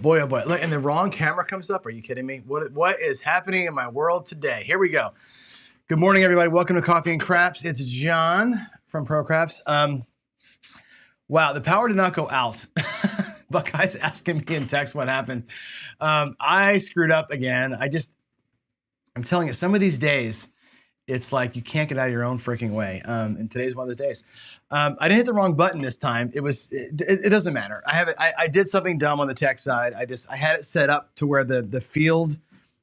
boy, oh boy. Look, and the wrong camera comes up. Are you kidding me? What is happening in my world today? Here we go. Good morning, everybody. Welcome to Coffee and Craps. It's John from Pro Craps. Wow, the power did not go out. Buckeye's asking me in text what happened. I screwed up again. I'm telling you, some of these days, it's like you can't get out of your own freaking way. And today's one of the days. I didn't hit the wrong button this time. It doesn't matter. I did something dumb on the tech side. I had it set up to where the field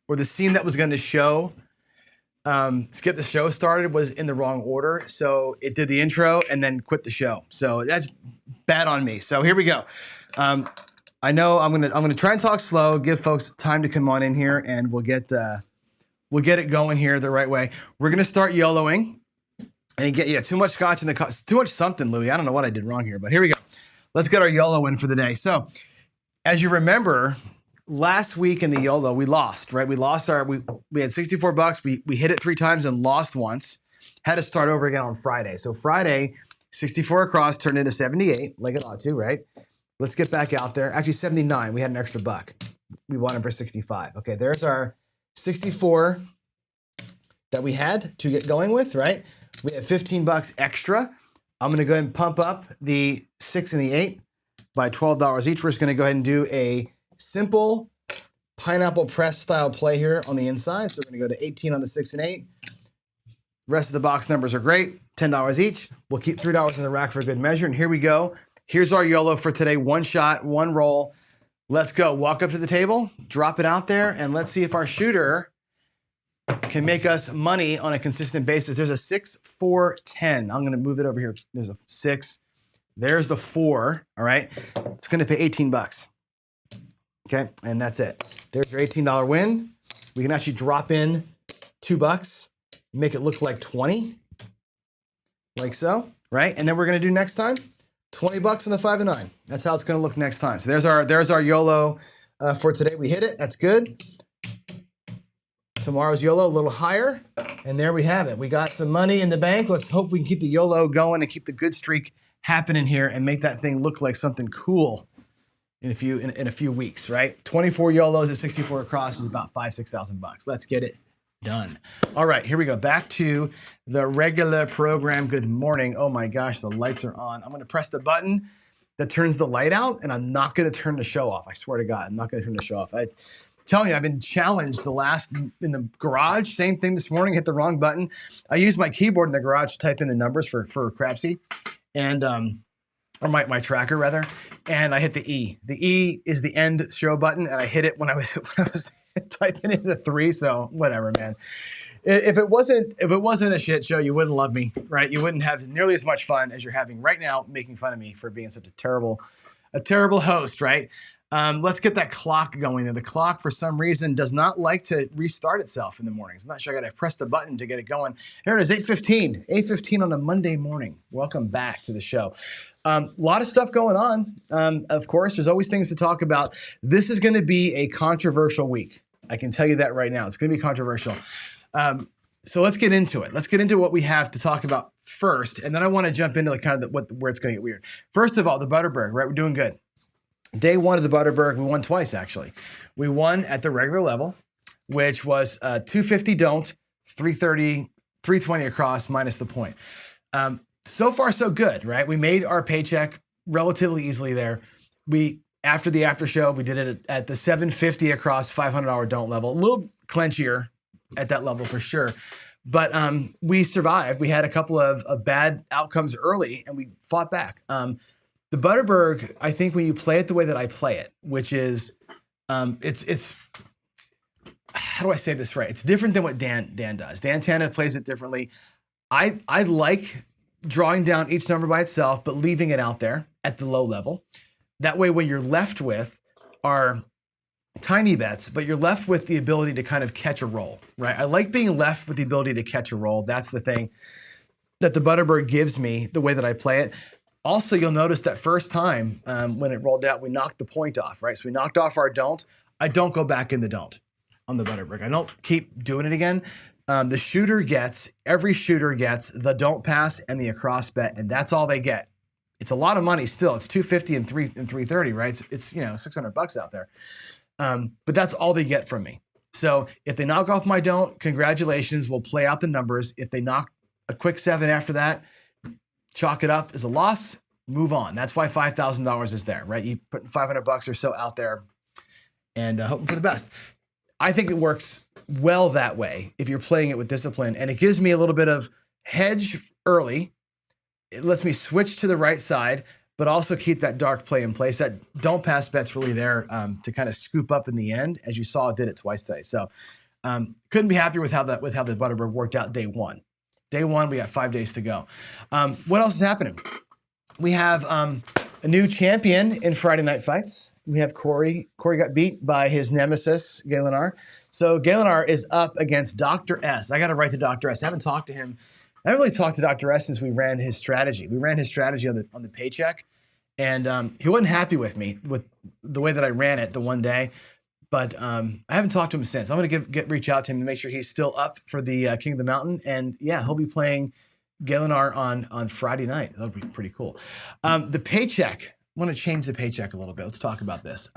or the scene that was going to show get the show started was in the wrong order. So it did the intro and then quit the show. So that's bad on me. So here we go. I know I'm gonna try and talk slow, give folks time to come on in here, and we'll get it going here the right way. We're gonna start YOLOing and get too much scotch in the too much something, Louis. I don't know what I did wrong here, but here we go. Let's get our YOLO in for the day. So as you remember, last week in the YOLO, we lost, right? We lost we had 64 bucks. We hit it 3 times and lost once. Had to start over again on Friday. So Friday, 64 across turned into 78, like it ought to, right? Let's get back out there. Actually, 79. We had an extra buck. We won them for 65. Okay, there's our 64 that we had to get going with, right? We have 15 bucks extra. I'm going to go ahead and pump up the 6 and the 8 by $12 each. We're just going to go ahead and do a simple pineapple press style play here on the inside. So we're going to go to 18 on the 6 and 8. Rest of the box numbers are great. $10 each. We'll keep $3 in the rack for a good measure. And here we go. Here's our YOLO for today. One shot, one roll. Let's go. Walk up to the table, drop it out there, and let's see if our shooter can make us money on a consistent basis. There's a 6, 4, 10. I'm going to move it over here. There's a 6. There's the 4. All right. It's going to pay 18 bucks. Okay. And that's it. There's your $18 win. We can actually drop in 2 bucks, make it look like 20, like so. Right. And then we're going to do next time 20 bucks on the 5 and 9. That's how it's going to look next time. So there's our YOLO for today. We hit it. That's good. Tomorrow's YOLO a little higher. And there we have it. We got some money in the bank. Let's hope we can keep the YOLO going and keep the good streak happening here and make that thing look like something cool in a few weeks, right? 24 YOLOs at 64 across is about $5,000-6,000 bucks. Let's get it done. All right, here we go. Back to the regular program. Good morning. Oh my gosh, the lights are on. I'm going to press the button that turns the light out, and I'm not going to turn the show off. I swear to God, I'm not going to turn the show off. I tell you, I've been challenged in the garage. Same thing this morning. Hit the wrong button. I used my keyboard in the garage to type in the numbers for Crapsy, and or my tracker rather, and I hit the E. The E is the end show button, and I hit it when I was typing in the 3, so whatever, man. If it wasn't a shit show, you wouldn't love me, right? You wouldn't have nearly as much fun as you're having right now, making fun of me for being such a terrible host, right? Let's get that clock going there. The clock, for some reason, does not like to restart itself in the mornings. I'm not sure. I got to press the button to get it going. Here it is, 8:15. 8:15 on a Monday morning. Welcome back to the show. A lot of stuff going on. Of course, there's always things to talk about. This is going to be a controversial week. I can tell you that right now. It's going to be controversial. So let's get into it. Let's get into what we have to talk about first, and then I want to jump into where it's going to get weird. First of all, the Butterberg, right? We're doing good. Day 1 of the Butterberg, we won twice, actually. We won at the regular level, which was 250 don't, 330, 320 across minus the point. So far, so good, right? We made our paycheck relatively easily there. After the after show, we did it at the 750 across $500 don't level. A little clenchier at that level for sure. But we survived. We had a couple of bad outcomes early, and we fought back. The Butterberg, I think when you play it the way that I play it, which is, it's how do I say this right? It's different than what Dan does. Dan Tana plays it differently. I like drawing down each number by itself, but leaving it out there at the low level. That way, when you're left with are tiny bets, but you're left with the ability to kind of catch a roll, right? I like being left with the ability to catch a roll. That's the thing that the Butterberg gives me, the way that I play it. Also, you'll notice that first time when it rolled out, we knocked the point off, right? So we knocked off our don't. I don't go back in the don't on the Butterberg. I don't keep doing it again. Every shooter gets the don't pass and the across bet, and that's all they get It's a lot of money still. It's 250 and 330, right? It's you know, $600 out there. But that's all they get from me. So if they knock off my don't, congratulations. We'll play out the numbers. If they knock a quick 7 after that, chalk it up as a loss, move on. That's why $5,000 is there, right? You put $500 or so out there and hoping for the best. I think it works well that way if you're playing it with discipline, and it gives me a little bit of hedge early. It lets me switch to the right side, but also keep that dark play in place. That don't pass bet's really there to kind of scoop up in the end, as you saw it did it twice today. So couldn't be happier with how the Butterberg worked out day one. Day one, we got 5 days to go. What else is happening? We have a new champion in Friday Night Fights. We have Corey. Corey got beat by his nemesis, Galen R. So Galen R is up against Dr. S. I got to write to Dr. S. I haven't talked to him. I haven't really talked to Dr. S since we ran his strategy. We ran his strategy on the Paycheck, and he wasn't happy with me with the way that I ran it the one day. But I haven't talked to him since. I'm going to reach out to him to make sure he's still up for the King of the Mountain. And yeah, he'll be playing Galen R on Friday night. That'll be pretty cool. The Paycheck. I want to change the Paycheck a little bit. Let's talk about this.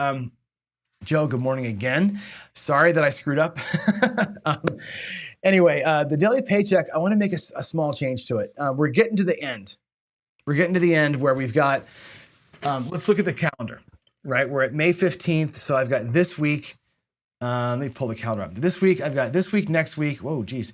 Joe, good morning again. Sorry that I screwed up. Anyway, the daily Paycheck, I want to make a small change to it. We're getting to the end. We're getting to the end where we've got, let's look at the calendar, right? We're at May 15th. So I've got this week. Let me pull the calendar up. This week, I've got this week, next week. Whoa, geez.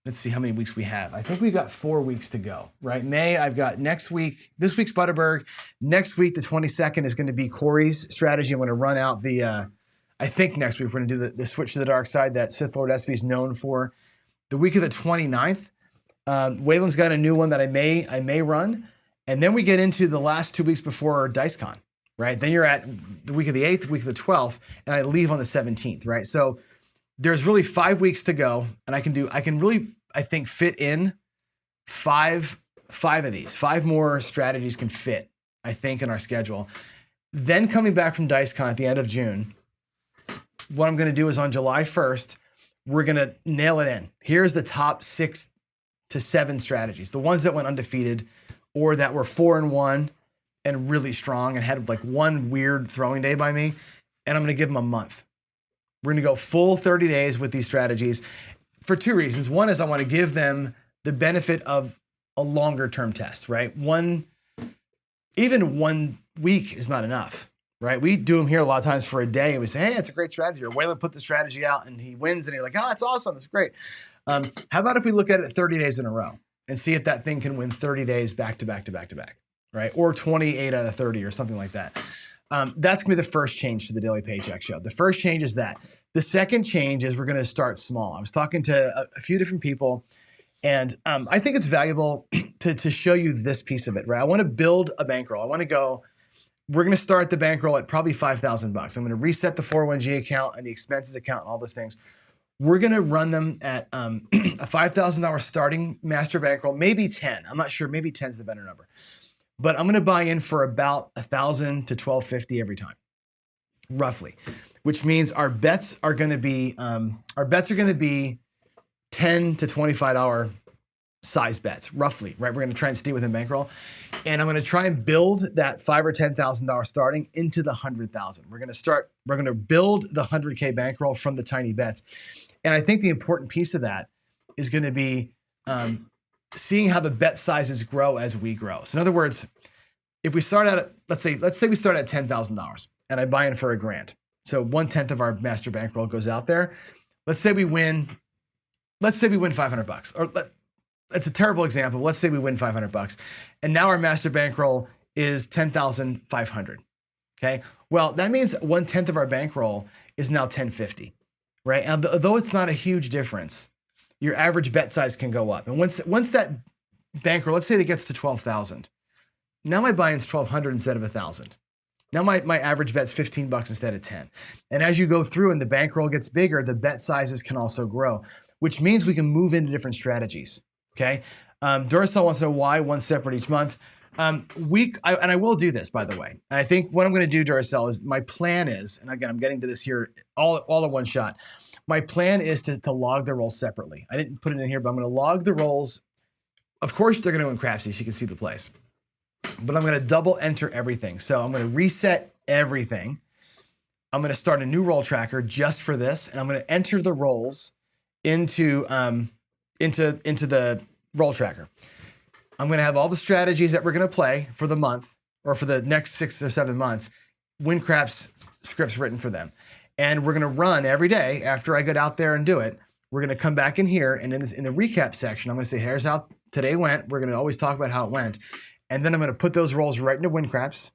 Let's see how many weeks we have. I think we've got 4 weeks to go, right? May, I've got next week. This week's Butterberg. Next week, the 22nd, is going to be Corey's strategy. I'm going to run out the, I think next week we're going to do the switch to the dark side that Sith Lord SV is known for. The week of the 29th, Waylon's got a new one that I may run. And then we get into the last 2 weeks before DiceCon, right? Then you're at the week of the 8th, week of the 12th, and I leave on the 17th, right? So there's really 5 weeks to go, and I can really, I think, fit in five of these. 5 more strategies can fit, I think, in our schedule. Then coming back from DiceCon at the end of June, what I'm going to do is on July 1st, we're going to nail it in. Here's the top 6 to 7 strategies, the ones that went undefeated or that were 4-1 and really strong and had like one weird throwing day by me, and I'm going to give them a month. We're going to go full 30 days with these strategies for 2 reasons. One is I want to give them the benefit of a longer term test, right? Even 1 week is not enough, right? We do them here a lot of times for a day and we say, hey, it's a great strategy. Or Waylon put the strategy out and he wins and you're like, oh, that's awesome. That's great. How about if we look at it 30 days in a row and see if that thing can win 30 days back to back to back to back, right? Or 28 out of 30 or something like that. That's gonna be the first change to the Daily Paycheck Show. The first change is that. The second change is we're gonna start small. I was talking to a few different people, and I think it's valuable to show you this piece of it, right? I wanna build a bankroll. I wanna go, we're gonna start the bankroll at probably $5,000. I'm gonna reset the 401g account and the expenses account and all those things. We're gonna run them at a $5,000 starting master bankroll, maybe 10. I'm not sure, maybe 10 is the better number. But I'm going to buy in for about $1,000 to $1,250 every time, roughly, which means our bets are going to be $10 to $25 size bets, roughly, right? We're going to try and stay within bankroll, and I'm going to try and build that $5,000 or $10,000 starting into the $100,000. We're going to build the 100K bankroll from the tiny bets, and I think the important piece of that is going to be seeing how the bet sizes grow as we grow. So in other words, if we start at, let's say we start at $10,000 and I buy in for $1,000. So 1/10 of our master bankroll goes out there. Let's say we win $500, or it's a terrible example. Let's say we win $500 and now our master bankroll is $10,500. Okay. Well, that means 1/10 of our bankroll is now $10.50, right? And though it's not a huge difference, your average bet size can go up. And once that bankroll, let's say it gets to 12,000, now my buy-in's 1,200 instead of 1,000. Now my average bet's $15 instead of 10. And as you go through and the bankroll gets bigger, the bet sizes can also grow, which means we can move into different strategies. Okay. Duracell wants to know why one separate each month. And I will do this, by the way. And I think what I'm going to do, Duracell, is my plan is, and again, I'm getting to this here all in one shot. My plan is to log the rolls separately. I didn't put it in here, but I'm going to log the rolls. Of course, they're going to win crapsies. You can see the plays. but I'm going to double enter everything. So I'm going to reset everything. I'm going to start a new roll tracker just for this, and I'm going to enter the rolls into the roll tracker. I'm going to have all the strategies that we're going to play for the month or for the next 6 or 7 months, WinCraft's scripts written for them. And we're going to run every day after I get out there and do it. We're going to come back in here, and in the recap section, I'm going to say, here's how today went. We're going to always talk about how it went. And then I'm going to put those rolls right into WinCrafts,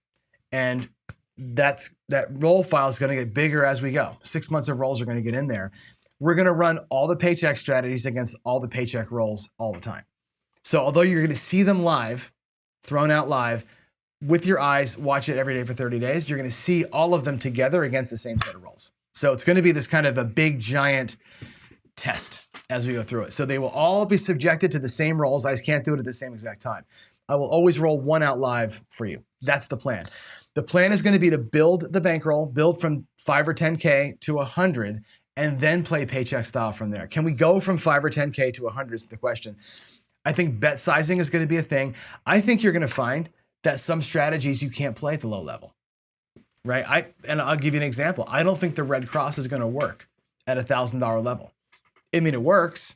and that roll file is going to get bigger as we go. 6 months of rolls are going to get in there. We're going to run all the Paycheck strategies against all the Paycheck rolls all the time. So although you're going to see them live, thrown out live, with your eyes, watch it every day for 30 days, you're going to see all of them together against the same set of rolls. So it's going to be this kind of a big, giant test as we go through it. So they will all be subjected to the same rolls. I just can't do it at the same exact time. I will always roll one out live for you. That's the plan. The plan is going to be to build the bankroll, build from 5 or 10K to 100, and then play Paycheck style from there. Can we go from 5 or 10K to 100 is the question. I think bet sizing is going to be a thing. I think you're going to find that some strategies you can't play at the low level, right? And I'll give you an example. I don't think the Red Cross is going to work at $1,000 level. I mean, it works,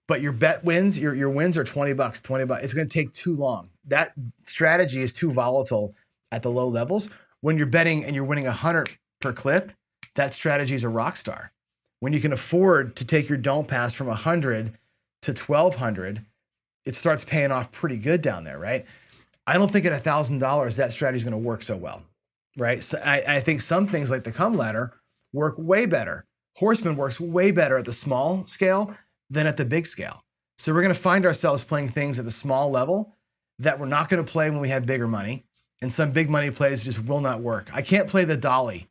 but your bet wins, your wins are $20, 20 bucks. It's going to take too long. That strategy is too volatile at the low levels. When you're betting and you're winning 100 per clip, that strategy is a rock star. When you can afford to take your don't pass from 100 to 1,200, it starts paying off pretty good down there, right? I don't think at $1,000 that strategy is going to work so well, right? So I think some things like the come ladder work way better. Horseman works way better at the small scale than at the big scale. So we're going to find ourselves playing things at the small level that we're not going to play when we have bigger money, and some big money plays just will not work. I can't play the dolly,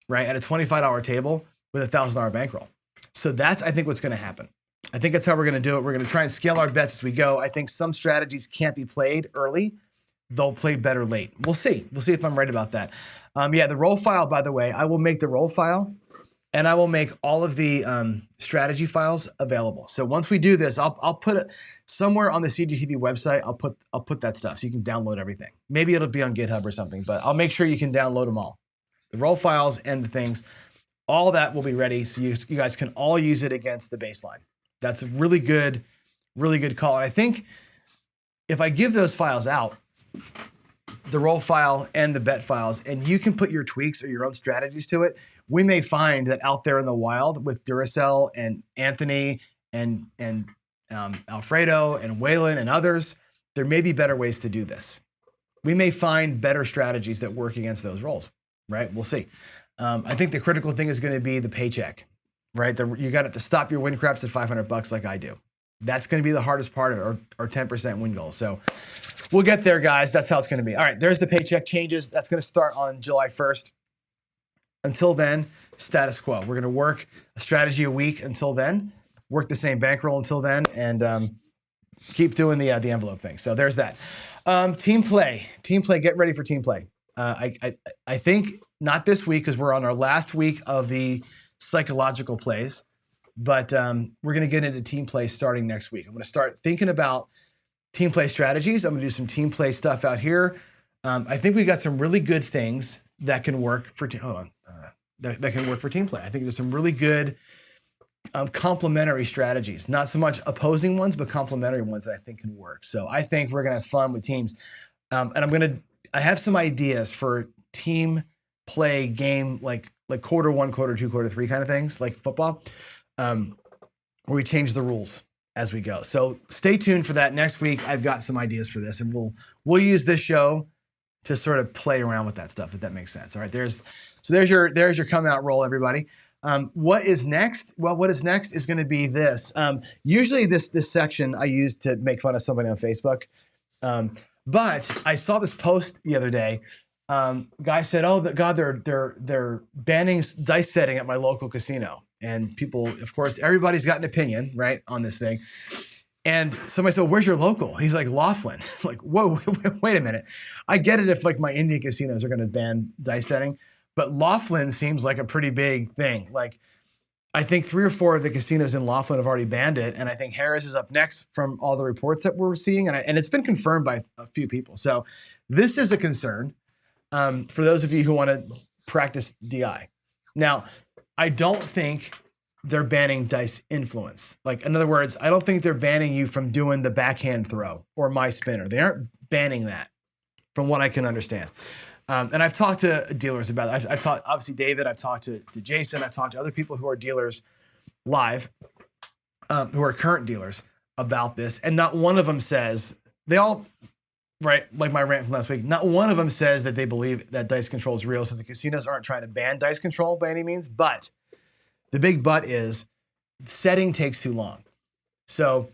right, at a $25 table with a $1,000 bankroll. So that's, I think, what's going to happen. I think that's how we're going to do it. We're going to try and scale our bets as we go. I think some strategies can't be played early. They'll play better late. We'll see. We'll see if I'm right about that. Yeah, the roll file, by the way, I will make the roll file, and I will make all of the strategy files available. So once we do this, I'll put it somewhere on the CGTV website. I'll put that stuff so you can download everything. Maybe it'll be on GitHub or something, but I'll make sure you can download them all. The roll files and the things, all that will be ready so you guys can all use it against the baseline. That's a really good call. And I think if I give those files out, the roll file and the bet files, and you can put your tweaks or your own strategies to it, we may find that out there in the wild with Duracell and Anthony and Alfredo and Waylon and others, there may be better ways to do this. We may find better strategies that work against those rolls, right? We'll see. I think the critical thing is going to be the Paycheck, right? You got to stop your win craps at $500 like I do. That's going to be the hardest part of it, or 10% win goal. So we'll get there, guys. That's how it's going to be. All right, there's the Paycheck changes. That's going to start on July 1st. Until then, status quo. We're going to work a strategy a week until then, work the same bankroll until then, and keep doing the envelope thing. So there's that. Team play. Get ready for team play. I think not this week because we're on our last week of the psychological plays. But we're going to get into team play starting next week. I'm going to start thinking about team play strategies. I'm going to do some team play stuff out here. I think we got some really good things that can work for that can work for team play. I think there's some really good complementary strategies. Not so much opposing ones, but complementary ones that I think can work. So I think we're going to have fun with teams. And I have some ideas for team play game like quarter 1, quarter 2, quarter 3 kind of things like football. Where we change the rules as we go. So stay tuned for that next week. I've got some ideas for this, and we'll use this show to sort of play around with that stuff, if that makes sense. All right, there's your come out roll, everybody. What is next? Well, what is next is going to be this. Usually this section I use to make fun of somebody on Facebook, but I saw this post the other day. Guy said, "Oh, God, they're banning dice setting at my local casino." And people, of course, everybody's got an opinion, right, on this thing. And somebody said, "Where's your local?" He's like, "Laughlin." Like, whoa, wait a minute. I get it if like my Indian casinos are going to ban dice setting, but Laughlin seems like a pretty big thing. Like, I think 3 or 4 of the casinos in Laughlin have already banned it, and I think Harris is up next from all the reports that we're seeing, and it's been confirmed by a few people. So this is a concern for those of you who want to practice DI. Now, I don't think they're banning dice influence. Like, in other words, I don't think they're banning you from doing the backhand throw or my spinner. They aren't banning that, from what I can understand. And I've talked to dealers about it. I've talked, obviously, David, I've talked to Jason, I've talked to other people who are dealers live, who are current dealers about this. And not one of them says, they all, right, like my rant from last week, not one of them says that they believe that dice control is real. So the casinos aren't trying to ban dice control by any means. But the big but is setting takes too long. So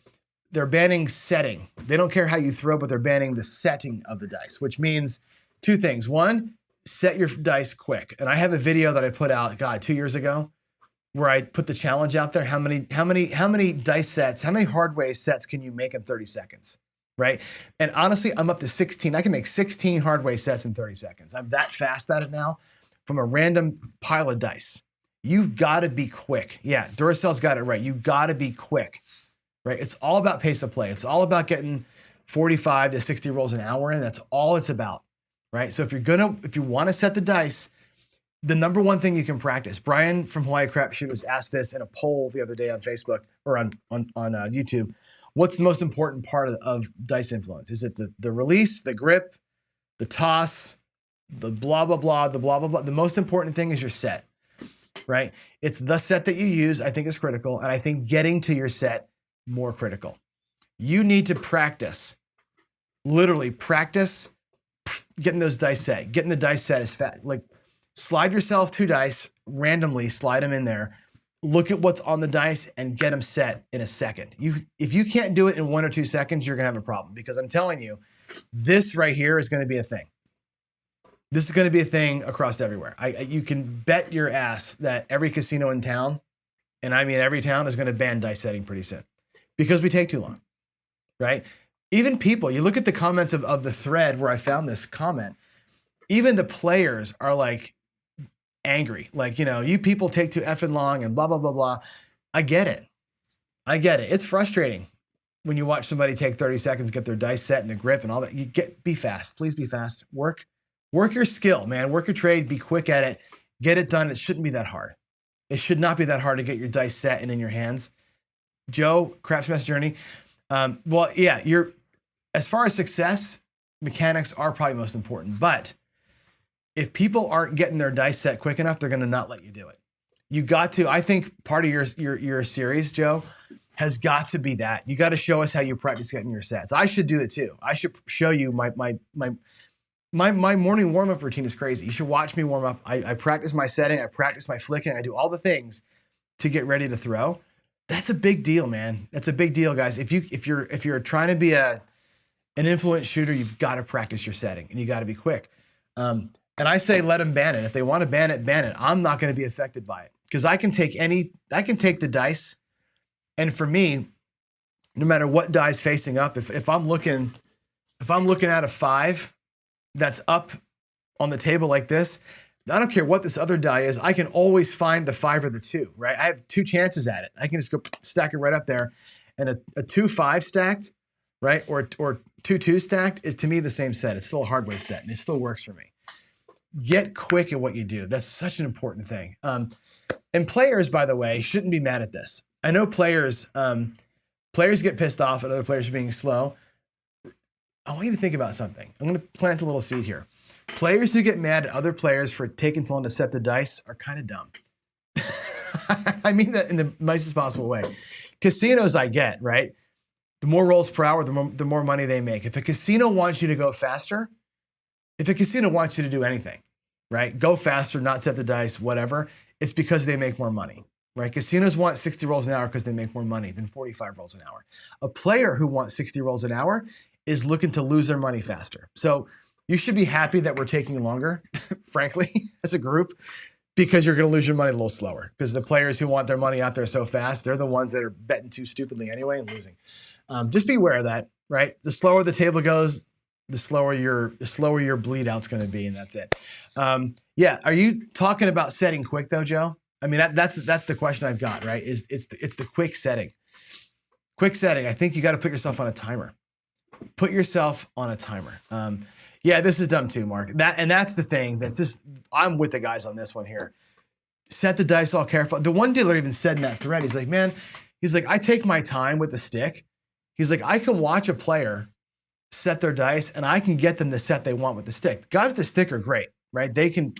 they're banning setting. They don't care how you throw, but they're banning the setting of the dice, which means two things. One, set your dice quick. And I have a video that I put out, God, 2 years ago, where I put the challenge out there. How many dice sets, how many hard way sets can you make in 30 seconds? Right? And honestly, I'm up to 16. I can make 16 hard way sets in 30 seconds. I'm that fast at it now from a random pile of dice. You've got to be quick. Yeah, Duracell's got it right. You've got to be quick, right? It's all about pace of play. It's all about getting 45 to 60 rolls an hour in. That's all it's about, right? So if you want to set the dice, the number one thing you can practice. Brian from Hawaii Crap Shoot was asked this in a poll the other day on Facebook or on YouTube. What's the most important part of dice influence? Is it the release, the grip, the toss, the blah, blah, blah, the blah, blah, blah? The most important thing is your set, right? It's the set that you use, I think, is critical. And I think getting to your set, more critical. You need to practice, literally practice getting those dice set. Getting the dice set is fat. Like, slide yourself 2 dice, randomly slide them in there. Look at what's on the dice and get them set in a second. If you can't do it in 1 or 2 seconds, you're gonna have a problem, because I'm telling you, this right here is gonna be a thing. This is gonna be a thing across everywhere. You can bet your ass that every casino in town, and I mean every town, is gonna ban dice setting pretty soon, because we take too long, right? Even people, you look at the comments of the thread where I found this comment, even the players are like, angry. Like, you people take too effing long and blah, blah, blah, blah. I get it. It's frustrating when you watch somebody take 30 seconds, get their dice set and the grip and all that. Be fast. Please be fast. Work your skill, man. Work your trade. Be quick at it. Get it done. It shouldn't be that hard. It should not be that hard to get your dice set and in your hands. Joe, Craftsmaster Journey. Well, yeah, as far as success, mechanics are probably most important, but if people aren't getting their dice set quick enough, they're going to not let you do it. You got to, I think part of your series, Joe, has got to be that. You got to show us how you practice getting your sets. I should do it too. I should show you my morning warm-up routine is crazy. You should watch me warm up. I practice my setting, I practice my flicking, I do all the things to get ready to throw. That's a big deal, man. That's a big deal, guys. If you're trying to be an influence shooter, you've got to practice your setting and you got to be quick. And I say, let them ban it. If they want to ban it, ban it. I'm not going to be affected by it, because I can take the dice. And for me, no matter what die's facing up, if I'm looking at a 5 that's up on the table like this, I don't care what this other die is. I can always find the 5 or the 2, right? I have 2 chances at it. I can just go stack it right up there. And a 2-5 stacked, right? Or 2-2 stacked is, to me, the same set. It's still a hard way set, and it still works for me. Get quick at what you do. That's such an important thing. And players, by the way, shouldn't be mad at this. I know players get pissed off at other players being slow. I want you to think about something. I'm going to plant a little seed here. Players who get mad at other players for taking too long to set the dice are kind of dumb. I mean that in the nicest possible way. Casinos, I get, right? The more rolls per hour, the more money they make. If a casino wants you to go faster, if a casino wants you to do anything, right? Go faster, not set the dice, whatever. It's because they make more money, right? Casinos want 60 rolls an hour because they make more money than 45 rolls an hour. A player who wants 60 rolls an hour is looking to lose their money faster. So you should be happy that we're taking longer, frankly, as a group, because you're going to lose your money a little slower. Because the players who want their money out there so fast, they're the ones that are betting too stupidly anyway and losing. Just be aware of that, right? The slower the table goes, the slower your bleed out's going to be, and that's it. Yeah, are you talking about setting quick though, Joe? I mean, that's the question I've got, right? It's the quick setting. Quick setting. I think you got to put yourself on a timer. Put yourself on a timer. Yeah, this is dumb too, Mark. That's the thing. I'm with the guys on this one here. Set the dice all careful. The one dealer even said in that thread, he's like, man, he's like, I take my time with the stick. He's like, I can watch a player set their dice and I can get them the set they want with the stick. The guys with the stick are great, right? They can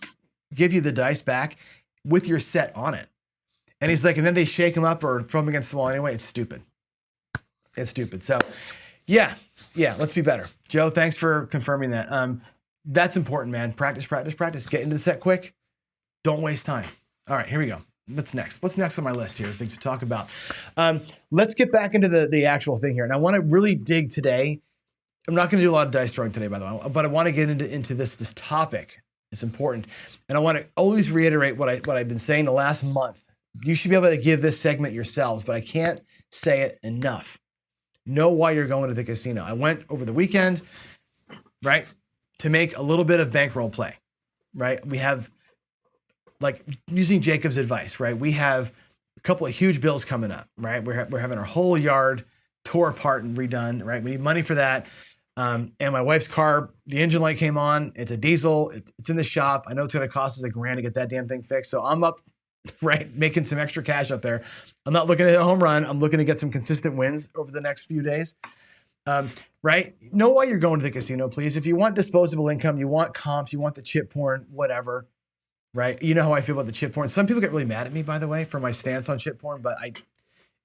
give you the dice back with your set on it. And he's like, and then they shake them up or throw them against the wall anyway. It's stupid. It's stupid. So yeah, let's be better. Joe, thanks for confirming that. That's important, man. Practice, practice, practice. Get into the set quick. Don't waste time. All right, here we go. What's next? What's next on my list here? Things to talk about. Let's get back into the actual thing here. And I want to really dig today. I'm not going to do a lot of dice throwing today, by the way, but I want to get into this topic. It's important. And I want to always reiterate what I've been saying the last month. You should be able to give this segment yourselves, but I can't say it enough. Know why you're going to the casino. I went over the weekend, right, to make a little bit of bankroll play, right? We have, like, using Jacob's advice, right? We have a couple of huge bills coming up, right? We're having our whole yard tore apart and redone, right? We need money for that. And my wife's car, the engine light came on. It's a diesel. It's in the shop. I know it's going to cost us $1,000 to get that damn thing fixed. So I'm up, right, making some extra cash up there. I'm not looking at a home run. I'm looking to get some consistent wins over the next few days. Right? Know why you're going to the casino, please. If you want disposable income, you want comps, you want the chip porn, whatever, right? You know how I feel about the chip porn. Some people get really mad at me, by the way, for my stance on chip porn, but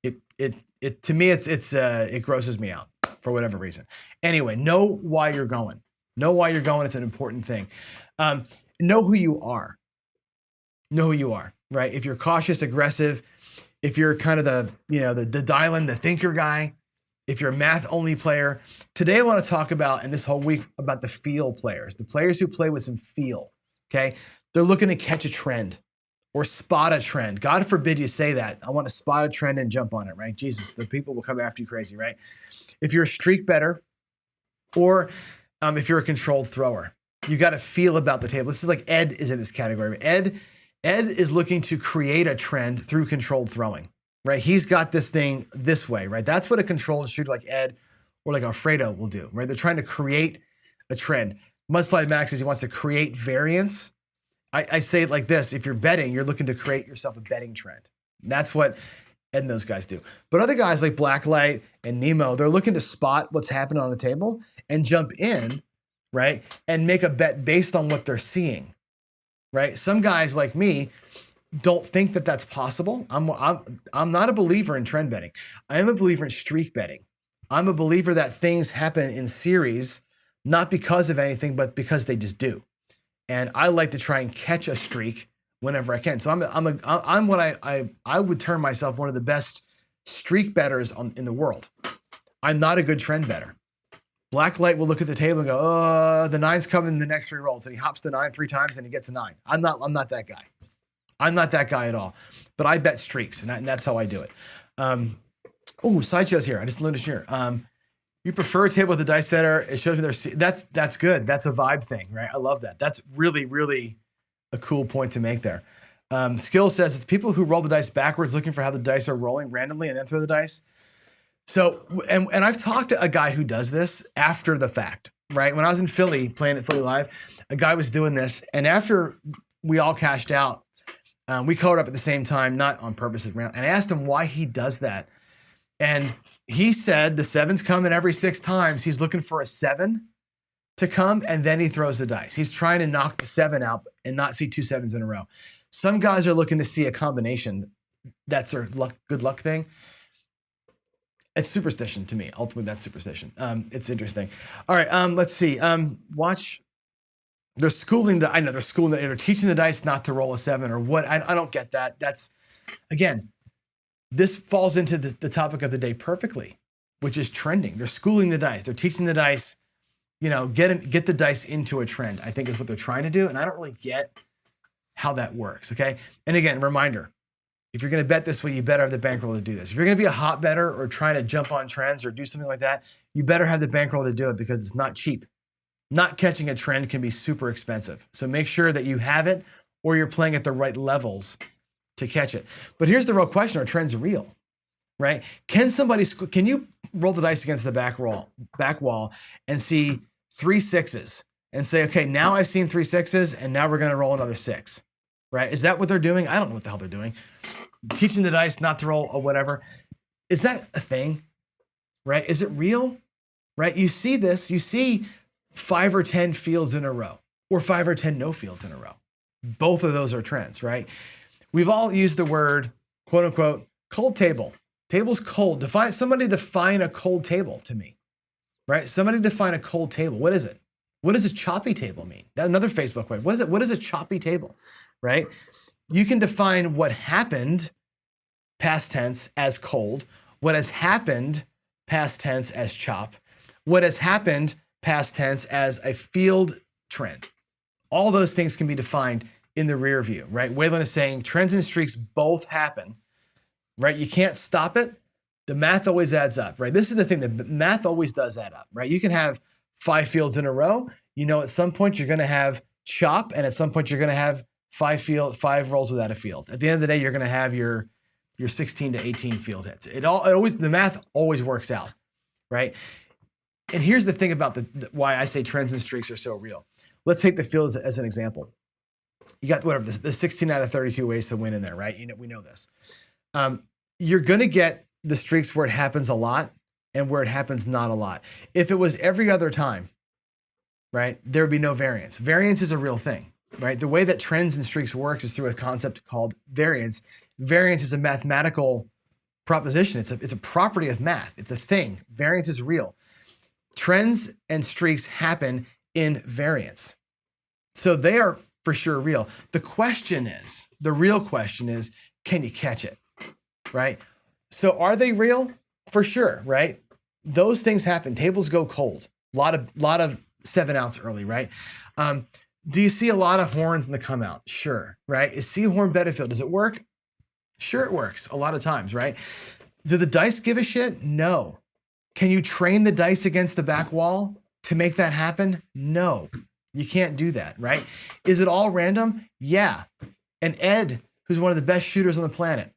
to me, it grosses me out for whatever reason. Anyway, know why you're going. Know why you're going. It's an important thing. Know who you are. Know who you are, right? If you're cautious, aggressive, if you're kind of the dial-in, the thinker guy, if you're a math-only player. Today I want to talk about, and this whole week, about the feel players, the players who play with some feel, okay? They're looking to catch a trend or spot a trend. God forbid you say that. I want to spot a trend and jump on it, right? Jesus, the people will come after you crazy, right? If you're a streak bettor or if you're a controlled thrower, you got to feel about the table. This is like Ed is in this category. Ed is looking to create a trend through controlled throwing, right? He's got this thing this way, right? That's what a controlled shooter like Ed or like Alfredo will do, right? They're trying to create a trend. Mudslide Max says he wants to create variance. I say it like this: if you're betting, you're looking to create yourself a betting trend. That's what Ed and those guys do. But other guys like Blacklight and Nemo, they're looking to spot what's happening on the table and jump in, right? And make a bet based on what they're seeing, right? Some guys like me don't think that that's possible. I'm not a believer in trend betting. I am a believer in streak betting. I'm a believer that things happen in series, not because of anything, but because they just do. And I like to try and catch a streak whenever I can. So I'm what I would term myself one of the best streak bettors in the world. I'm not a good trend bettor. Blacklight will look at the table and go, oh, the 9's coming in the next 3 rolls. And he hops the 9 3 times and he gets a 9. I'm not that guy. I'm not that guy at all. But I bet streaks, and that's how I do it. Sideshow's here. I just noticed here. You prefer a table with a dice setter. It shows me that's good. That's a vibe thing, right? I love that. That's really, really a cool point to make there. Skill says it's people who roll the dice backwards looking for how the dice are rolling randomly and then throw the dice. So, and I've talked to a guy who does this after the fact, right? When I was in Philly, playing at Philly Live, a guy was doing this. And after we all cashed out, we colored up at the same time, not on purpose. And I asked him why he does that. And he said the 7's coming every 6 times. He's looking for a 7 to come, and then he throws the dice. He's trying to knock the 7 out and not see 2 7s in a row. Some guys are looking to see a combination. That's their good luck thing. It's superstition to me. Ultimately, that's superstition. It's interesting. All right, let's see. Watch. They're schooling they're teaching the dice not to roll a 7 or what. I don't get that. That's, again, this falls into the topic of the day perfectly, which is trending. They're schooling the dice. They're teaching the dice, get the dice into a trend, I think is what they're trying to do. And I don't really get how that works, okay? And again, reminder, if you're going to bet this way, you better have the bankroll to do this. If you're going to be a hot bettor or trying to jump on trends or do something like that, you better have the bankroll to do it because it's not cheap. Not catching a trend can be super expensive. So make sure that you have it or you're playing at the right levels to catch it. But here's the real question: are trends real, right? Can you roll the dice against the back wall and see 3 6s and say, okay, now I've seen 3 6s and now we're going to roll another 6, right? Is that what they're doing? I don't know what the hell they're doing. Teaching the dice not to roll or whatever. Is that a thing, right? Is it real, right? You see this, you see 5 or 10 fields in a row or 5 or 10 no fields in a row. Both of those are trends, right? We've all used the word, quote unquote, cold table. Table's cold. Somebody define a cold table to me, right? Somebody define a cold table. What is it? What does a choppy table mean? That's another Facebook word. What is it? What is a choppy table, right? You can define what happened, past tense, as cold. What has happened, past tense, as chop. What has happened, past tense, as a field trend. All those things can be defined in the rear view, right? Waylon is saying trends and streaks both happen, right? You can't stop it. The math always adds up, right? This is the thing, the math always does add up, right? You can have 5 fields in a row. You know, at some point you're going to have chop, and at some point you're going to have 5 rolls without a field. At the end of the day, you're going to have your 16 to 18 field hits. The math always works out, right? And here's the thing about why I say trends and streaks are so real. Let's take the fields as an example. You got whatever the 16 out of 32 ways to win in there, right? We know this. You're going to get the streaks where it happens a lot and where it happens not a lot. If it was every other time, right, there would be no variance. Variance is a real thing, right? The way that trends and streaks works is through a concept called variance. Variance is a mathematical proposition. It's a property of math. It's a thing. Variance is real. Trends and streaks happen in variance. So they are for sure real. The real question is, can you catch it, right? So are they real? For sure, right? Those things happen. Tables go cold. A lot of 7 outs early, right? Do you see a lot of horns in the come out? Sure, right? Is C horn Betterfield? Does it work? Sure, it works a lot of times, right? Do the dice give a shit? No. Can you train the dice against the back wall to make that happen? No, you can't do that, right? Is it all random? Yeah. And Ed, who's one of the best shooters on the planet,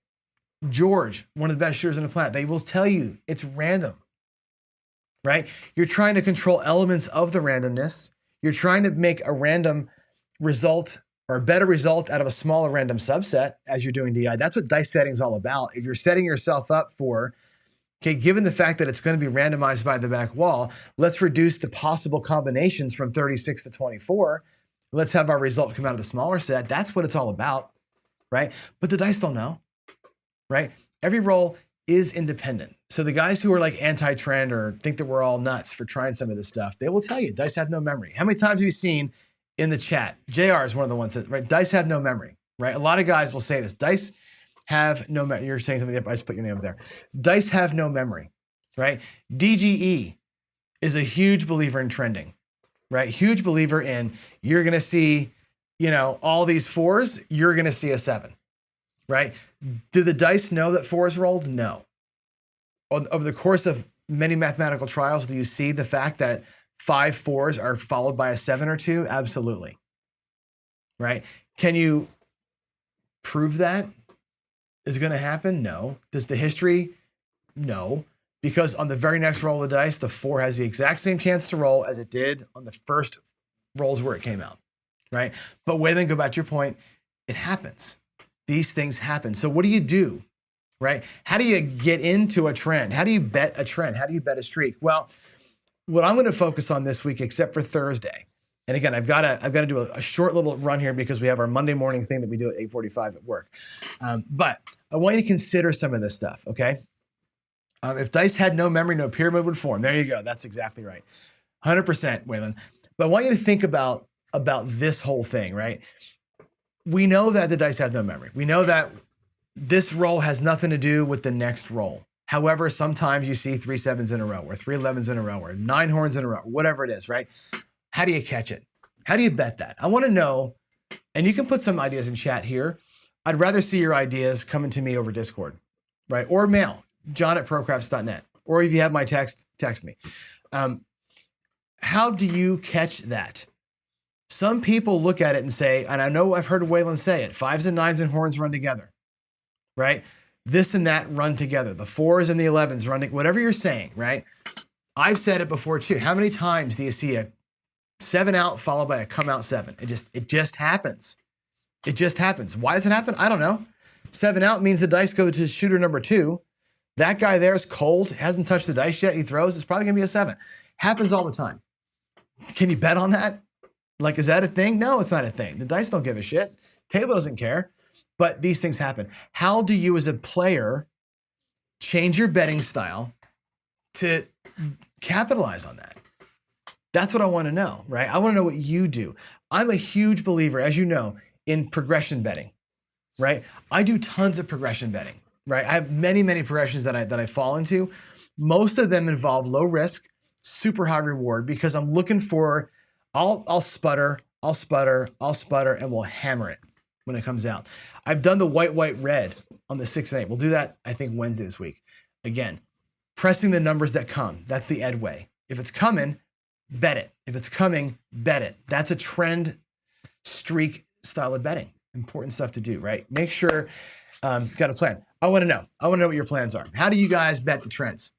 George, one of the best shooters on the planet, they will tell you it's random, right? You're trying to control elements of the randomness. You're trying to make a random result or a better result out of a smaller random subset as you're doing DI. That's what dice setting is all about. If you're setting yourself up for, okay, given the fact that it's going to be randomized by the back wall, let's reduce the possible combinations from 36 to 24. Let's have our result come out of the smaller set. That's what it's all about, right? But the dice don't know, right? Every roll is independent. So the guys who are like anti-trend or think that we're all nuts for trying some of this stuff, they will tell you dice have no memory. How many times have you seen in the chat? JR is one of the ones that, right? Dice have no memory, right? A lot of guys will say this. Dice have no memory. You're saying something, I just put your name up there. Dice have no memory, right? DGE is a huge believer in trending, right? Huge believer in, you're going to see, all these 4s, you're going to see a 7, right? Do the dice know that 4s rolled? No. Over the course of many mathematical trials, do you see the fact that 5 4s are followed by a 7 or 2? Absolutely, right? Can you prove that is going to happen? No. Does the history? No. Because on the very next roll of the dice, the 4 has the exact same chance to roll as it did on the first rolls where it came out, right? But Waylon, go back to your point, it happens. These things happen. So what do you do, right? How do you get into a trend? How do you bet a trend? How do you bet a streak? Well, what I'm going to focus on this week, except for Thursday, and again, I've got to do a short little run here because we have our Monday morning thing that we do at 8:45 at work. But I want you to consider some of this stuff, okay? If dice had no memory, no pyramid would form. There you go. That's exactly right. 100%, Waylon. But I want you to think about this whole thing, right? We know that the dice have no memory. We know that this roll has nothing to do with the next roll. However, sometimes you see 3 7s in a row or 3 11s in a row or 9 horns in a row, whatever it is, right? How do you catch it? How do you bet that? I want to know, and you can put some ideas in chat here. I'd rather see your ideas coming to me over Discord, right? Or mail, john@procrafts.net. Or if you have my text me. How do you catch that? Some people look at it and say, and I know I've heard Waylon say it, 5s and 9s and horns run together, right? This and that run together. The 4s and the 11s run together, whatever you're saying, right? I've said it before too. How many times do you see a 7 out followed by a come out 7. It just happens. It just happens. Why does it happen? I don't know. 7 out means the dice go to shooter number 2. That guy there is cold, hasn't touched the dice yet. He throws. It's probably gonna be a 7. Happens all the time. Can you bet on that? Like, is that a thing? No, it's not a thing. The dice don't give a shit. Table doesn't care. But these things happen. How do you as a player change your betting style to capitalize on that? That's what I want to know, right? I want to know what you do. I'm a huge believer, as you know, in progression betting, right? I do tons of progression betting, right? I have many, many progressions that I fall into. Most of them involve low risk, super high reward, because I'm looking for, I'll sputter, and we'll hammer it when it comes out. I've done the white, red on the 6 and 8. We'll do that, I think, Wednesday this week. Again, pressing the numbers that come. That's the Ed way. If it's coming, bet it. If it's coming, bet it. That's a trend streak style of betting. Important stuff to do, right? Make sure you've got a plan. I want to know what your plans are. How do you guys bet the trends,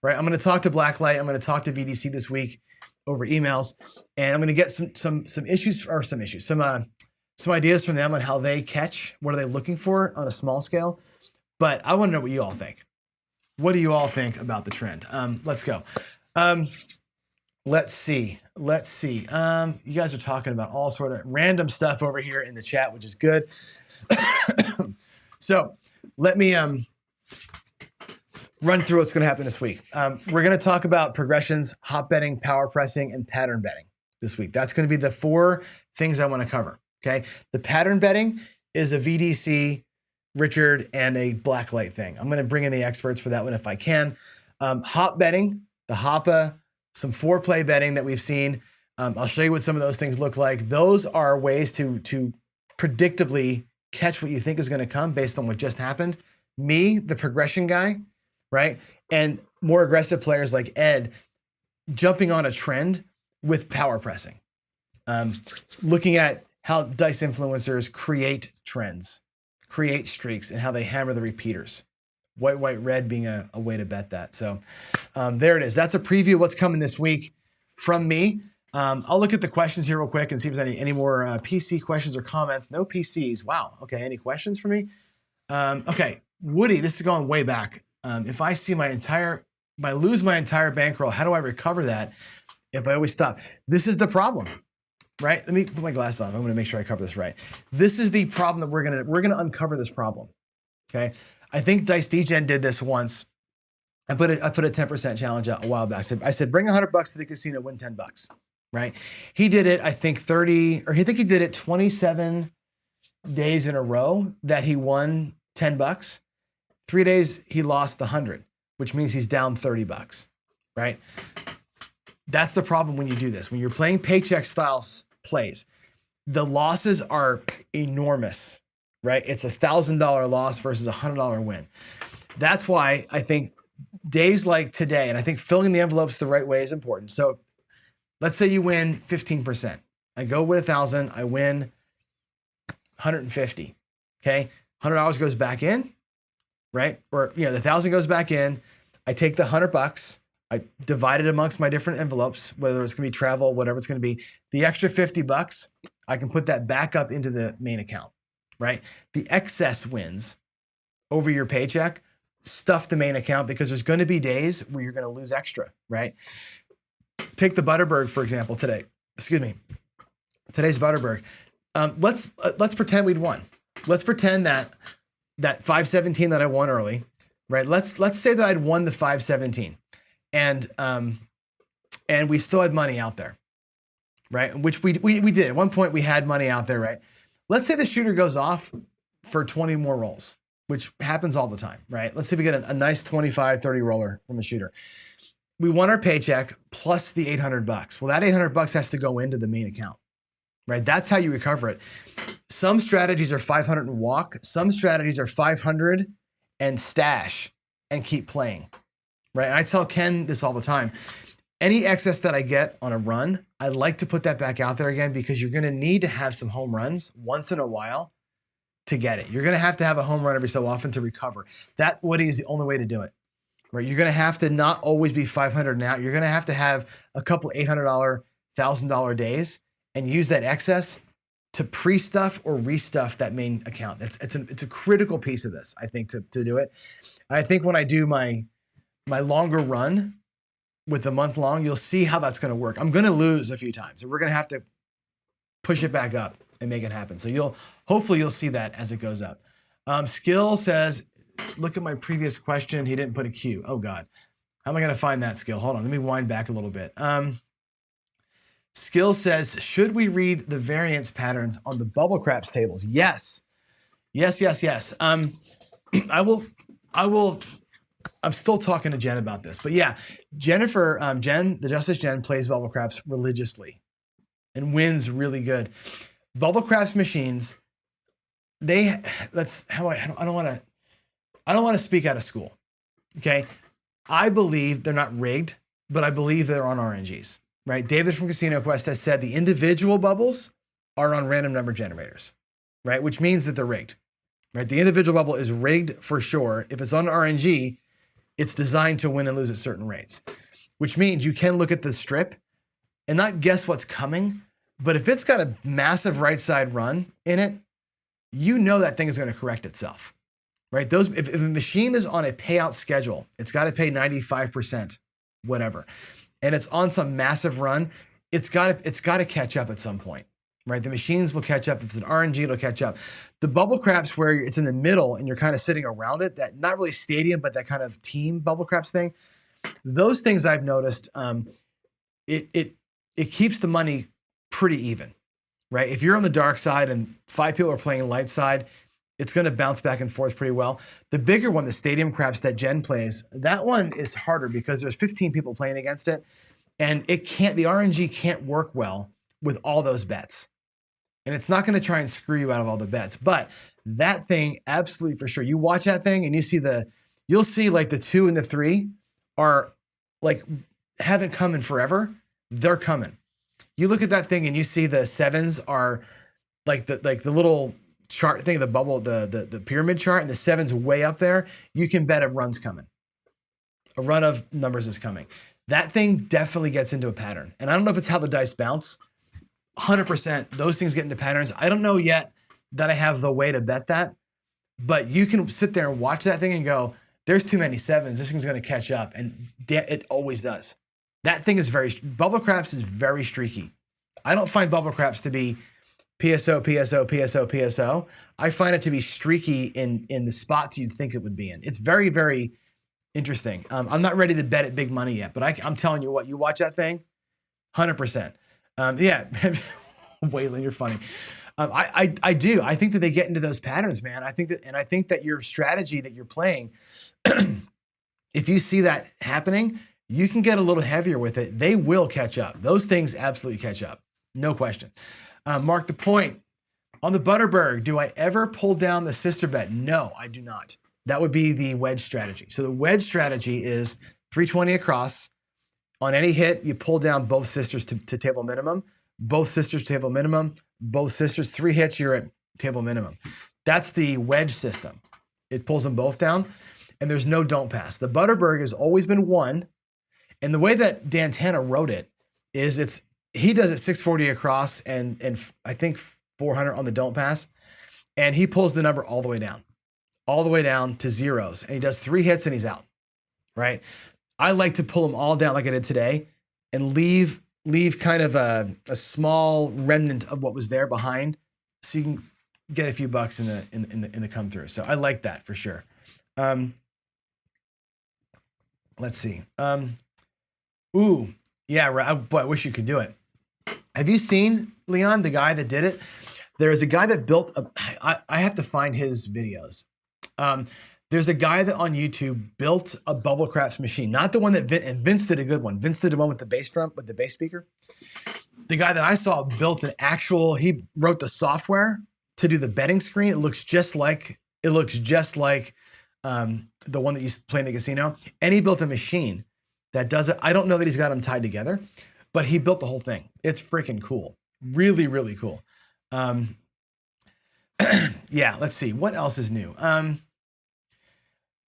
right? I'm going to talk to Blacklight. I'm going to talk to VDC this week over emails, and I'm going to get some ideas from them on how they catch. What are they looking for on a small scale? But I want to know what you all think. What do you all think about the trend? Let's go. Let's see. You guys are talking about all sort of random stuff over here in the chat, which is good. So let me run through what's going to happen this week. We're going to talk about progressions, hot betting, power pressing, and pattern betting this week. That's going to be the 4 things I want to cover. Okay. The pattern betting is a VDC, Richard, and a Blacklight thing. I'm going to bring in the experts for that one if I can. Hot betting, the Hoppa, some foreplay betting that we've seen. I'll show you what some of those things look like. Those are ways to predictably catch what you think is going to come based on what just happened. Me, the progression guy, right? And more aggressive players like Ed jumping on a trend with power pressing. Looking at how dice influencers create trends, create streaks, and how they hammer the repeaters. White, red being a way to bet that. So there it is. That's a preview of what's coming this week from me. I'll look at the questions here real quick and see if there's any more PC questions or comments. No PCs. Wow. Okay. Any questions for me? Okay. Woody, this is going way back. If I lose my entire bankroll, how do I recover that if I always stop? This is the problem, right? Let me put my glasses on. I'm going to make sure I cover this right. This is the problem that we're going to uncover this problem. Okay. I think Dice DGen did this once. I put a 10% challenge out a while back. I said, bring $100 to the casino, win $10, right? He did it, I think he did it 27 days in a row that he won $10. 3 days he lost the 100, which means he's down $30, right? That's the problem when you do this. When you're playing paycheck style plays, the losses are enormous, right? It's $1,000 loss versus a $100 win. That's why I think days like today, and I think filling the envelopes the right way is important. So let's say you win 15%. I go with 1,000, I win 150. Okay, $100 goes back in, right? Or the 1,000 goes back in. I take the $100. I divide it amongst my different envelopes, whether it's gonna be travel, whatever it's gonna be. The extra $50, I can put that back up into the main account, right? The excess wins over your paycheck, stuff the main account, because there's going to be days where you're going to lose extra, right? Take the Butterberg, for example, today. Excuse me. Today's Butterberg. Let's pretend we'd won. Let's pretend that 517 that I won early, right? Let's say that I'd won the 517 and we still had money out there, right? Which we did. At one point we had money out there, right? Let's say the shooter goes off for 20 more rolls, which happens all the time, right? Let's say we get a nice 25, 30 roller from a shooter. We won our paycheck plus the $800. Well, that $800 has to go into the main account, right? That's how you recover it. Some strategies are 500 and walk. Some strategies are 500 and stash and keep playing, right? And I tell Ken this all the time. Any excess that I get on a run, I like to put that back out there again, because you're going to need to have some home runs once in a while to get it. You're going to have a home run every so often to recover. That, Woody, is the only way to do it, right? You're going to have to not always be 500 and out. You're going to have a couple $800 $1,000 days and use that excess to pre-stuff or restuff that main account. It's a critical piece of this, I think, to do it. I think when I do my longer run with the month long, you'll see how that's going to work. I'm going to lose a few times, and we're going to have to push it back up and make it happen. So hopefully you'll see that as it goes up. Skill says, look at my previous question. He didn't put a Q. Oh God, how am I going to find that, Skill? Hold on, let me wind back a little bit. Skill says, should we read the variance patterns on the bubble craps tables? Yes. I will. I'm still talking to Jen about this, but yeah, Jennifer, the Justice Jen plays bubble craps religiously and wins really good. Bubble craps machines, I don't want to speak out of school. Okay. I believe they're not rigged, but I believe they're on RNGs. Right? David from Casino Quest has said the individual bubbles are on random number generators, right? Which means that they're rigged, right? The individual bubble is rigged for sure. If it's on RNG, it's designed to win and lose at certain rates, which means you can look at the strip and not guess what's coming. But if it's got a massive right side run in it, you know that thing is going to correct itself, right? If a machine is on a payout schedule, it's got to pay 95%, whatever. And it's on some massive run, it's got to catch up at some point, right? The machines will catch up. If it's an RNG, it'll catch up. The bubble craps where it's in the middle and you're kind of sitting around it, that not really stadium, but that kind of team bubble craps thing, those things I've noticed, it keeps the money pretty even, right? If you're on the dark side and 5 people are playing light side, it's going to bounce back and forth pretty well. The bigger one, the stadium craps that Jen plays, that one is harder because there's 15 people playing against it, and the RNG can't work well with all those bets. And it's not going to try and screw you out of all the bets. But that thing, absolutely for sure. You watch that thing and you'll see like the 2 and the 3 are like, haven't come in forever. They're coming. You look at that thing and you see the 7s are like the little chart thing, the bubble, the pyramid chart, and the 7's way up there. You can bet a run's coming. A run of numbers is coming. That thing definitely gets into a pattern. And I don't know if it's how the dice bounce. 100%, those things get into patterns. I don't know yet that I have the way to bet that, but you can sit there and watch that thing and go, there's too many 7s. This thing's going to catch up. And it always does. That thing is bubble craps is very streaky. I don't find bubble craps to be PSO. I find it to be streaky in the spots you'd think it would be in. It's very, very interesting. I'm not ready to bet it big money yet, but I'm telling you what, you watch that thing, 100%. Yeah, Waylon, you're funny. I do. I think that they get into those patterns, man. I think that your strategy that you're playing, if you see that happening, you can get a little heavier with it. They will catch up. Those things absolutely catch up. No question. Mark the point. On the Butterberg, do I ever pull down the sister bet? No, I do not. That would be the wedge strategy. So the wedge strategy is 320 across. On any hit, you pull down both sisters to table minimum. Both sisters table minimum. Both sisters, 3 hits, you're at table minimum. That's the wedge system. It pulls them both down, and there's no don't pass. The Butterberg has always been 1, and the way that Dan Tana wrote it is he does it 640 across and I think 400 on the don't pass. And he pulls the number all the way down to zeros. And he does 3 hits and he's out, right? I like to pull them all down like I did today and leave kind of a small remnant of what was there behind so you can get a few bucks in the come through. So I like that for sure. Let's see. Ooh, yeah, right. Boy, I wish you could do it. Have you seen, Leon, the guy that did it? There's a guy that built I have to find his videos. There's a guy that on YouTube built a bubble craps machine, not the one that and Vince did a good one. Vince did the one with the bass drum, with the bass speaker. The guy that I saw built he wrote the software to do the betting screen. It looks just like the one that you play in the casino. And he built a machine that does it. I don't know that he's got them tied together, but he built the whole thing. It's freaking cool. Really, really cool. Yeah, let's see. What else is new?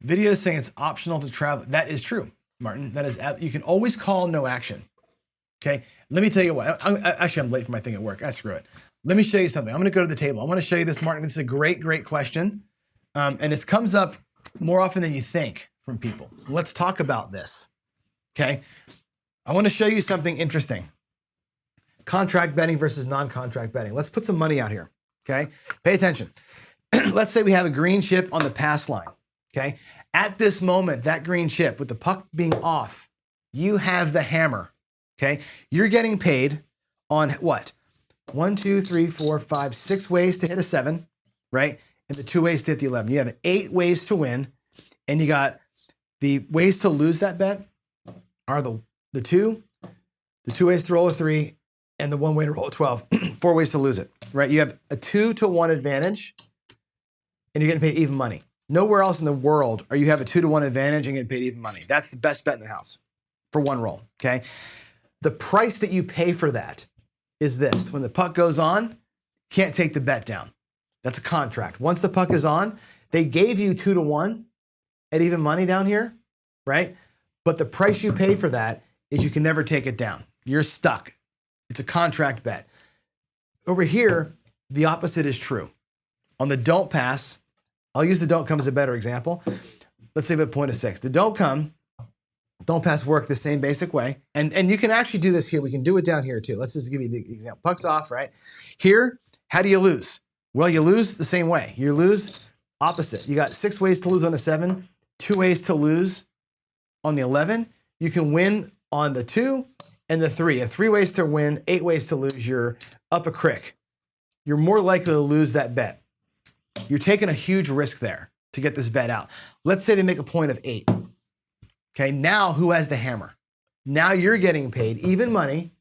Videos saying it's optional to travel. That is true, Martin. That is, you can always call no action. Okay, let me tell you what. Actually, I'm late for my thing at work. Screw it. Let me show you something. I'm going to go to the table. I want to show you this, Martin. This is a great, great question. And this comes up more often than you think from people. Let's talk about this. Okay, I want to show you something interesting. Contract betting versus non-contract betting. Let's put some money out here. Okay, pay attention. Let's say we have a green chip on the pass line. Okay, at this moment, that green chip with the puck being off, you have the hammer. Okay, you're getting paid on what? 1, 2, 3, 4, 5, 6 ways to hit a 7, right? And the 2 ways to hit the 11. You have 8 ways to win, and you got the ways to lose that bet are the 2 ways to roll a 3, and the 1 way to roll a 12. 4 ways to lose it, right? You have a 2-to-1 advantage, and you're getting paid even money. Nowhere else in the world are you have a 2-to-1 advantage and getting paid even money. That's the best bet in the house for 1 roll, okay? The price that you pay for that is this. When the puck goes on, can't take the bet down. That's a contract. Once the puck is on, they gave you 2-to-1 at even money down here, right? But the price you pay for that is you can never take it down. You're stuck. It's a contract bet. Over here, the opposite is true. On the don't pass, I'll use the don't come as a better example. Let's say at point of 6. The don't pass work the same basic way. And you can actually do this here. We can do it down here too. Let's just give you the example. Puck's off, right? Here, how do you lose? Well, you lose the same way. You lose opposite. You got 6 ways to lose on the 7, 2 ways to lose on the 11. You can win on the 2 and the 3. And 3 ways to win, 8 ways to lose. You're up a crick. You're more likely to lose that bet. You're taking a huge risk there to get this bet out. Let's say they make a point of 8. Okay, now who has the hammer? Now you're getting paid even money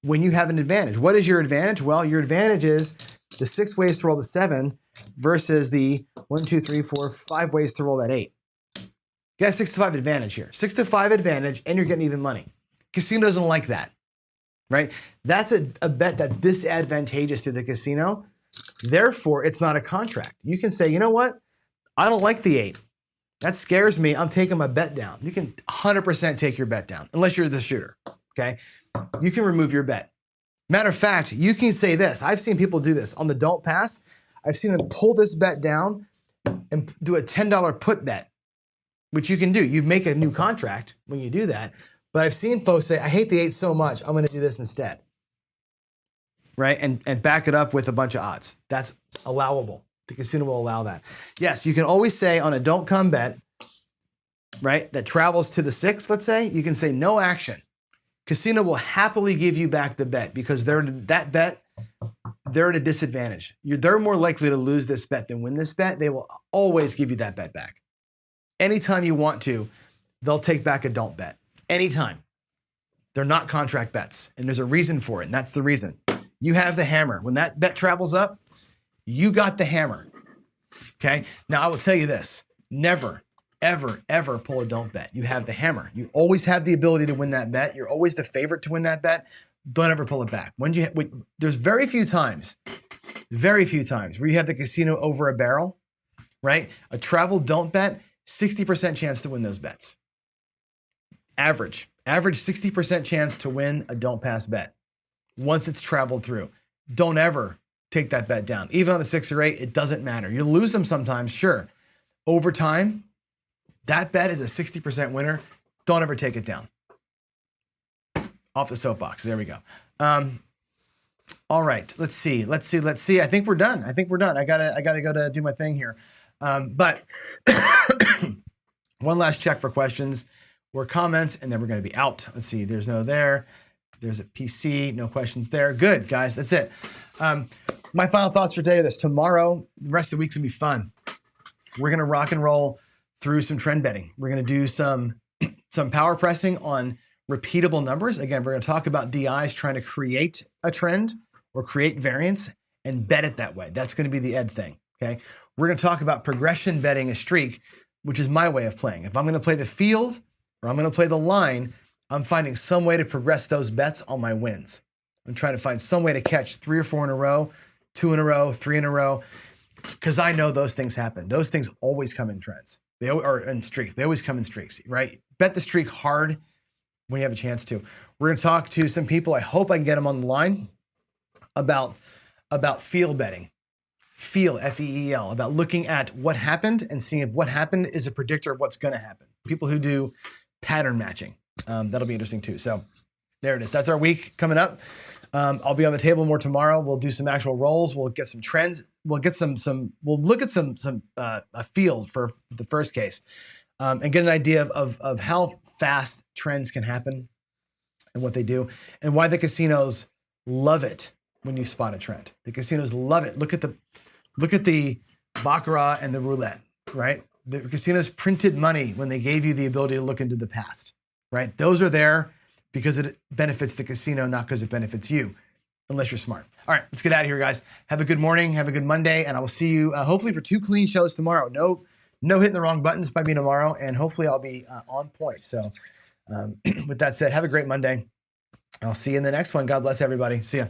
when you have an advantage. What is your advantage? Well, your advantage is the 6 ways to roll the 7 versus the 1, 2, 3, 4, 5 ways to roll that 8. You got a 6-to-5 advantage here. 6-to-5 advantage, and you're getting even money. Casino doesn't like that, right? That's a bet that's disadvantageous to the casino. Therefore, it's not a contract. You can say, you know what? I don't like the 8. That scares me. I'm taking my bet down. You can 100% take your bet down, unless you're the shooter, okay? You can remove your bet. Matter of fact, you can say this. I've seen people do this. On the don't pass, I've seen them pull this bet down and do a $10 put bet, which you can do. You make a new contract when you do that. But I've seen folks say, I hate the 8 so much, I'm going to do this instead, right? And back it up with a bunch of odds. That's allowable. The casino will allow that. Yes, you can always say on a don't come bet, right, that travels to the 6, let's say, you can say no action. Casino will happily give you back the bet because they're at a disadvantage. They're more likely to lose this bet than win this bet. They will always give you that bet back. Anytime you want to, they'll take back a don't bet. Anytime. They're not contract bets, and there's a reason for it, and that's the reason. You have the hammer. When that bet travels up, you got the hammer, okay? Now, I will tell you this. Never, ever, ever pull a don't bet. You have the hammer. You always have the ability to win that bet. You're always the favorite to win that bet. Don't ever pull it back. There's very few times where you have the casino over a barrel, right? A travel don't bet, 60% chance to win those bets. Average 60% chance to win a don't pass bet once it's traveled through. Don't ever take that bet down. Even on the 6 or 8, it doesn't matter. You lose them sometimes, sure. Over time, that bet is a 60% winner. Don't ever take it down. Off the soapbox. There we go. All right. Let's see. I think we're done. I gotta go to do my thing here. But one last check for questions or comments, and then we're going to be out. Let's see. There's no there. There's a PC. No questions there. Good, guys. That's it. My final thoughts for today are this. Tomorrow, the rest of the week's going to be fun. We're going to rock and roll through some trend betting. We're going to do some power pressing on repeatable numbers. Again, we're going to talk about DIs trying to create a trend or create variance and bet it that way. That's going to be the ed thing, okay? We're going to talk about progression betting a streak, which is my way of playing. If I'm going to play the field or I'm going to play the line, I'm finding some way to progress those bets on my wins. I'm trying to find some way to catch 3 or 4 in a row, 2 in a row, 3 in a row, because I know those things happen. Those things always come in trends. They are in streaks. They always come in streaks, right? Bet the streak hard. when you have a chance to. We're going to talk to some people. I hope I can get them on the line about field betting. Feel, F-E-E-L, about looking at what happened and seeing if what happened is a predictor of what's going to happen. People who do pattern matching. That'll be interesting too. So there it is. That's our week coming up. I'll be on the table more tomorrow. We'll do some actual rolls. We'll get some trends. We'll get we'll look at a field for the first case and get an idea of how fast trends can happen and what they do and why the casinos love it when you spot a trend. The casinos love it. Look at the baccarat and the roulette, right? The casinos printed money when they gave you the ability to look into the past, right? Those are there because it benefits the casino, not because it benefits you, unless you're smart. All right, let's get out of here, guys. Have a good morning. Have a good Monday, and I will see you hopefully for 2 clean shows tomorrow. No hitting the wrong buttons by me tomorrow, and hopefully I'll be on point. So with that said, have a great Monday. I'll see you in the next one. God bless everybody. See ya.